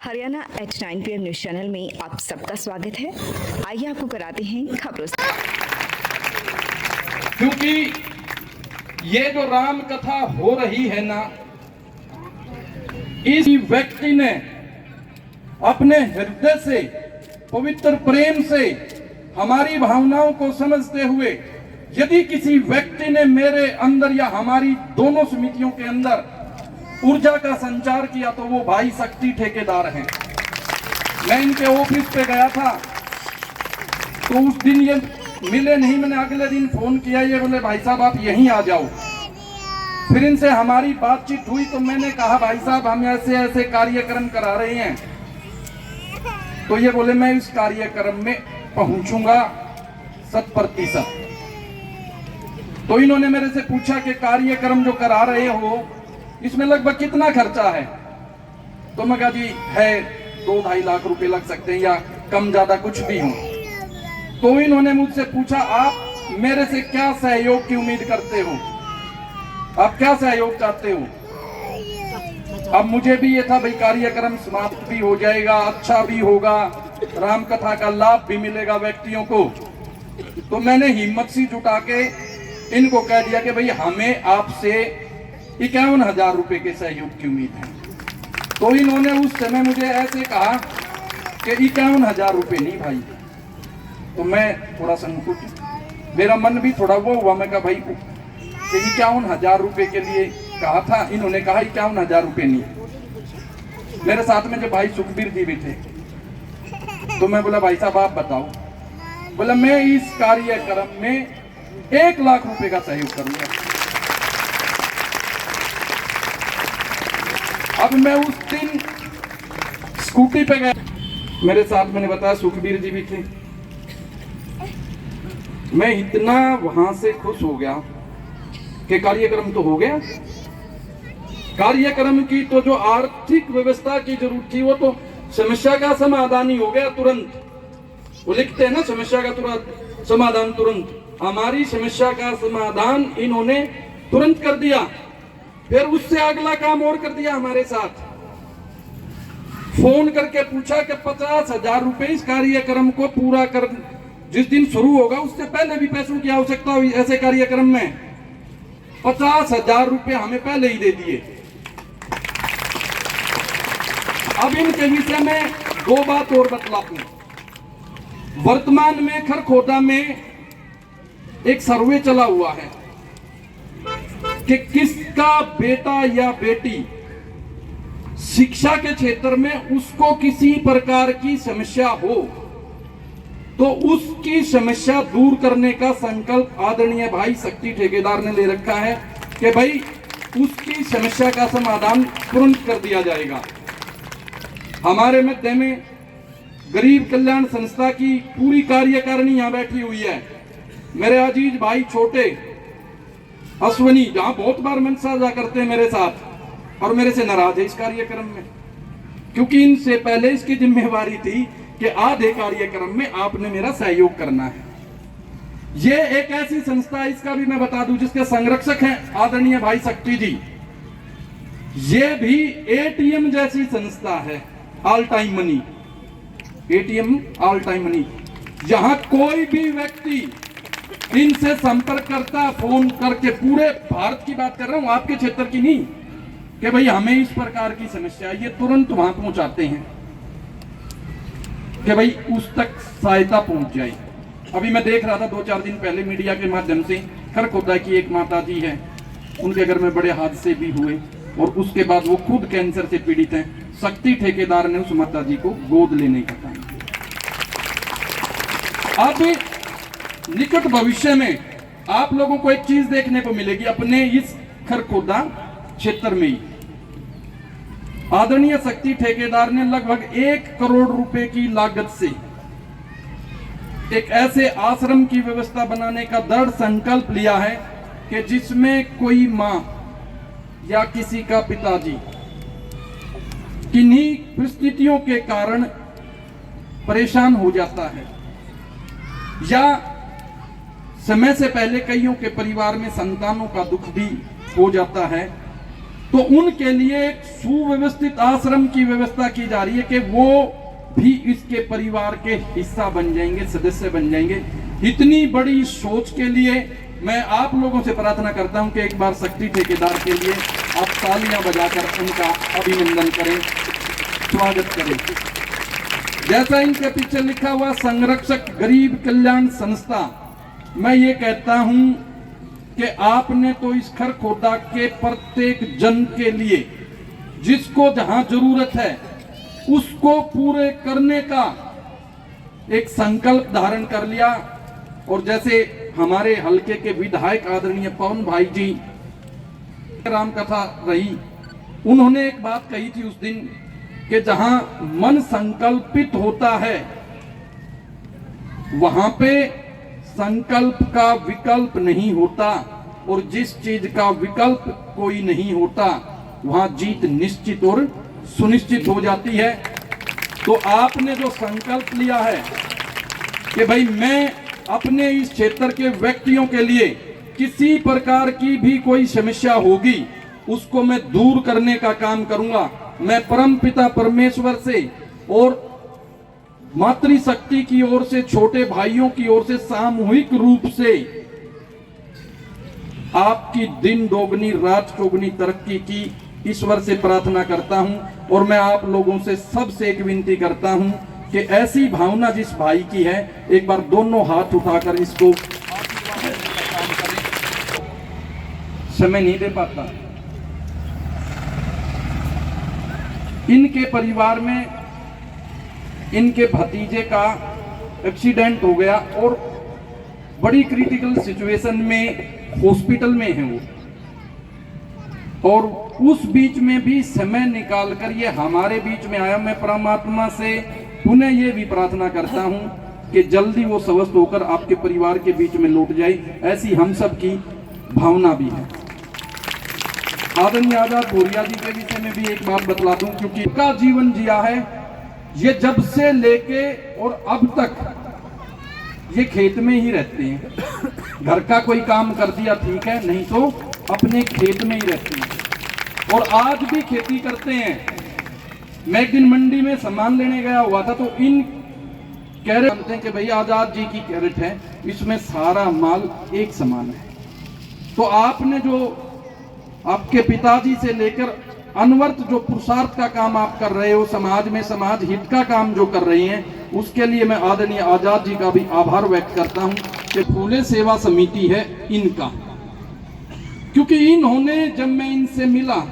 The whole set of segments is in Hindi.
Haryana H9 PM news channel में आप सबका स्वागत है। आइए आपको कराते हैं खबरों से। क्योंकि ये जो राम कथा हो रही है ना, इस व्यक्ति ने अपने हृदय से, पवित्र प्रेम से हमारी भावनाओं को समझते हुए यदि किसी व्यक्ति ने मेरे अंदर या हमारी दोनों समितियों के अंदर ऊर्जा का संचार किया तो वो भाई शक्ति ठेकेदार हैं। मैं इनके ऑफिस पे गया था तो उस दिन ये मिले नहीं, मैंने अगले दिन फोन किया, ये बोले भाई साहब आप यहीं आ जाओ। फिर इनसे हमारी बातचीत हुई तो मैंने कहा भाई साहब हम ऐसे ऐसे कार्यक्रम करा रहे हैं, तो ये बोले मैं इस कार्यक्रम में पहुंचूंगा 100%। तो इन्होंने मेरे से पूछा कि कार्यक्रम जो करा रहे हो इसमें लगभग कितना खर्चा है, तो मैं कहा जी है 2-2.5 लाख रुपए लग सकते हैं या कम ज्यादा कुछ भी हो। तो इन्होंने मुझसे पूछा आप मेरे से क्या सहयोग की उम्मीद करते हो, आप क्या सहयोग चाहते हो। अब मुझे भी ये था भाई कार्यक्रम समाप्त भी हो जाएगा, अच्छा भी होगा, राम कथा का लाभ भी मिलेगा व्यक्तियों को। तो मैंने हिम्मत सी जुटा के इनको कह दिया कि भाई हमें आपसे 51,000 रुपए के सहयोग की उम्मीद है। तो इन्होंने उस समय मुझे ऐसे कहा कि 51,000 रुपए नहीं भाई। तो मैं थोड़ा संकुच, मेरा मन भी थोड़ा वो हुआ, मैं कहा भाई 51,000 रुपए के लिए कहा था, इन्होंने कहा 51,000 रुपए नहीं। मेरे साथ में जो भाई सुखबीर जी भी थे, तो मैं बोला भाई साहब आप बताओ। बोला मैं इस कार्यक्रम में 1 लाख रुपए का सहयोग करूंगा। अब मैं उस दिन स्कूटी पे गया, मेरे साथ मैंने बताया सुखबीर जी भी थे। मैं इतना वहां से खुश हो गया कि कार्यक्रम तो हो गया। कार्यक्रम की तो जो आर्थिक व्यवस्था की जरूरत थी वो तो समस्या का समाधान ही हो गया तुरंत। वो लिखते हैं ना समस्या का तुरंत समाधान तुरंत, हमारी समस्या का समाधान इन्होंने तुरंत कर दिया। फिर उससे अगला काम और कर दिया, हमारे साथ फोन करके पूछा कि 50,000 रुपए इस कार्यक्रम को पूरा कर, जिस दिन शुरू होगा उससे पहले भी पैसों की आवश्यकता हुई ऐसे कार्यक्रम में, 50,000 रुपए हमें पहले ही दे दिए। अब इनके विषय में 2 बात और बतलाता हूं। वर्तमान में खरखोदा में एक सर्वे चला हुआ है कि किसका बेटा या बेटी शिक्षा के क्षेत्र में उसको किसी प्रकार की समस्या हो तो उसकी समस्या दूर करने का संकल्प आदरणीय भाई शक्ति ठेकेदार ने ले रखा है कि भाई उसकी समस्या का समाधान तुरंत कर दिया जाएगा। हमारे मध्य में गरीब कल्याण संस्था की पूरी कार्यकारिणी यहां बैठी हुई है। मेरे अजीज भाई छोटे अश्वनी जहां बहुत बार मन साझा करते हैं मेरे साथ और मेरे से नाराज है इस कार्यक्रम में, क्योंकि इनसे पहले इसकी जिम्मेवारी थी कि आधे कार्यक्रम में आपने मेरा सहयोग करना है। ये एक ऐसी संस्था है, इसका भी मैं बता दूं, जिसके संरक्षक हैं आदरणीय भाई शक्ति जी। ये भी एटीएम जैसी संस्था है, all time money, ATM all time money. यहां कोई भी व्यक्ति इनसे संपर्क करता फोन करके, पूरे भारत की बात कर रहा हूं, आपके क्षेत्र की नहीं, कि भाई हमें इस प्रकार की समस्या, ये तुरंत वहां पहुंचाते हैं कि भाई उस तक सहायता पहुंच जाए। अभी मैं देख रहा था 2-4 दिन पहले मीडिया के माध्यम से, खरखोदा की एक माता जी है, उनके घर में बड़े हादसे भी हुए और उसके बाद वो खुद कैंसर से पीड़ित हैं। शक्ति ठेकेदार ने उस माता जी को गोद लेने का काम किया। अब निकट भविष्य में आप लोगों को एक चीज देखने को मिलेगी अपने इस खरखोदा क्षेत्र में ही। आदरणीय शक्ति ठेकेदार ने लगभग 1 करोड़ रुपए की लागत से एक ऐसे आश्रम की व्यवस्था बनाने का दृढ़ संकल्प लिया है कि जिसमें कोई मां या किसी का पिताजी किन्हीं परिस्थितियों के कारण परेशान हो जाता है या समय से पहले कईयों के परिवार में संतानों का दुख भी हो जाता है, तो उनके लिए एक सुव्यवस्थित आश्रम की व्यवस्था की जा रही है कि वो भी इसके परिवार के हिस्सा बन जाएंगे, सदस्य बन जाएंगे। इतनी बड़ी सोच के लिए मैं आप लोगों से प्रार्थना करता हूं कि एक बार शक्ति ठेकेदार के लिए आप तालियां बजाकर उनका अभिनंदन करें, स्वागत करें। जैसा इनके पीछे लिखा हुआ संरक्षक गरीब कल्याण संस्था, मैं ये कहता हूं कि आपने तो इस खरखोदा के प्रत्येक जन के लिए, जिसको जहां जरूरत है उसको पूरे करने का एक संकल्प धारण कर लिया। और जैसे हमारे हलके के विधायक आदरणीय पवन भाई जी राम कथा रही, उन्होंने एक बात कही थी उस दिन कि जहां मन संकल्पित होता है वहां पे संकल्प का विकल्प नहीं होता, और जिस चीज का विकल्प कोई नहीं होता वहां जीत निश्चित और सुनिश्चित हो जाती है। तो आपने जो संकल्प लिया है कि भाई मैं अपने इस क्षेत्र के व्यक्तियों के लिए किसी प्रकार की भी कोई समस्या होगी उसको मैं दूर करने का काम करूंगा। मैं परमपिता परमेश्वर से और मातृशक्ति की ओर से, छोटे भाइयों की ओर से सामूहिक रूप से आपकी दिन दोगुनी रात चौगुनी तरक्की की ईश्वर से प्रार्थना करता हूं। और मैं आप लोगों से सबसे एक विनती करता हूं कि ऐसी भावना जिस भाई की है, एक बार दोनों हाथ उठाकर इसको समय नहीं दे पाता। इनके परिवार में इनके भतीजे का एक्सीडेंट हो गया और बड़ी क्रिटिकल सिचुएशन में हॉस्पिटल में है वो, और उस बीच में भी समय निकालकर ये हमारे बीच में आया। मैं परमात्मा से पुनः ये भी प्रार्थना करता हूं कि जल्दी वो स्वस्थ होकर आपके परिवार के बीच में लौट जाए, ऐसी हम सब की भावना भी है। आदरणीय आजाद भोरिया जी के विषय में भी एक बात बतला दूं, क्योंकि उनका जीवन जिया है, ये जब से लेके और अब तक ये खेत में ही रहते हैं। घर का कोई काम कर दिया ठीक है, नहीं तो अपने खेत में ही रहते हैं और आज भी खेती करते हैं। मैं एक दिन मंडी में सामान लेने गया हुआ था, तो इन कह रहे जानते हैं कि भैया आजाद जी की कैरेट है, इसमें सारा माल एक समान है। तो आपने जो आपके पिताजी से लेकर अनवर्त जो पुरुषार्थ का काम आप कर रहे हो, समाज में समाज हित का काम जो कर रही हैं, उसके लिए मैं आदरणीय आजाद जी का भी आभार व्यक्त करता हूं कि फूले सेवा समिति है इनका, क्योंकि इन्होंने जब मैं इनसे मिला,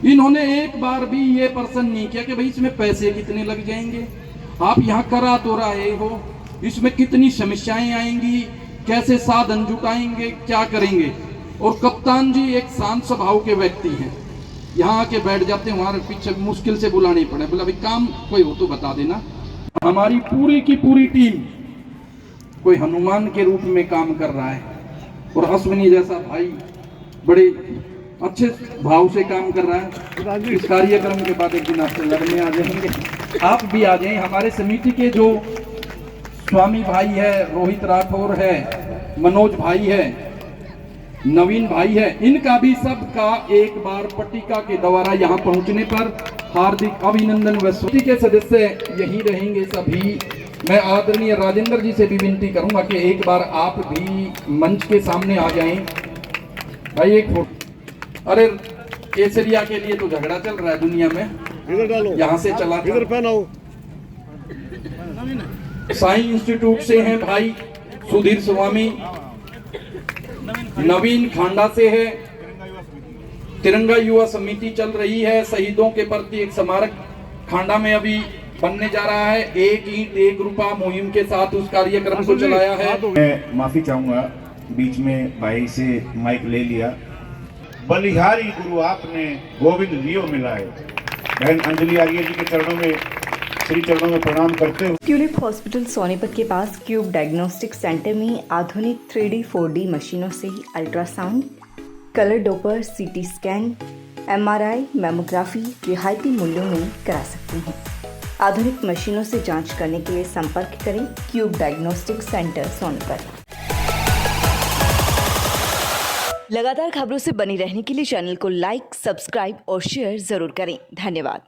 इन्होंने एक बार भी ये प्रश्न नहीं किया कि भाई इसमें पैसे कितने लग जाएंगे, आप यहाँ करा तो रहे हो, इसमें कितनी समस्याएं आएंगी, कैसे साधन जुटाएंगे, क्या करेंगे। और कप्तान जी एक शांत स्वभाव के व्यक्ति हैं, यहाँ आके बैठ जाते हैं, हमारे पीछे मुश्किल से बुलानी पड़े, बोला भाई काम कोई हो तो बता देना। हमारी पूरी की पूरी टीम कोई हनुमान के रूप में काम कर रहा है, और अश्विनी जैसा भाई बड़े अच्छे भाव से काम कर रहा है। इस कार्यक्रम के बाद एक दिन आपसे लड़ने आ जाएंगे, आप भी आ जाएं। हमारे समिति के जो स्वामी भाई है, रोहित राठौर है, मनोज भाई है, नवीन भाई है, इनका भी सबका एक बार पट्टिका के द्वारा यहाँ पहुँचने पर हार्दिक अभिनंदन। व समिति के सदस्य यही रहेंगे सभी। मैं आदरणीय राजेंद्र जी से भी विनती करूंगा कि एक बार आप भी मंच के सामने आ जाएं। भाई एक फोटो। अरे केसरिया के लिए तो झगड़ा चल रहा है दुनिया में, इधर डालो, यहाँ से चला, इधर पहनाओ। साई इंस्टीट्यूट से हैं भाई सुधीर स्वामी, नवीन खांडा से है, तिरंगा युवा समिति चल रही है, शहीदों के प्रति एक स्मारक खांडा में अभी बनने जा रहा है, एक ईंट एक रुपया मुहिम के साथ उस कार्यक्रम को चलाया है। मैं माफी चाहूंगा, बीच में भाई से माइक ले लिया। बलिहारी गुरु आपने गोविंद लियो मिलाए। बहन अंजलि आर्य जी के चरणों में, श्री चरणों में प्रणाम करते हुए। ट्यूलिप हॉस्पिटल सोनीपत के पास क्यूब डायग्नोस्टिक सेंटर में आधुनिक 3D 4D मशीनों से ultrasound, colour Doppler, CT scan, MRI, mammography रियायती मूल्यों में करा सकते हैं। आधुनिक मशीनों से जांच करने के लिए संपर्क करें क्यूब डायग्नोस्टिक सेंटर सोनीपत। लगातार खबरों से बनी रहने के लिए चैनल को लाइक, सब्सक्राइब और शेयर जरूर करें। धन्यवाद।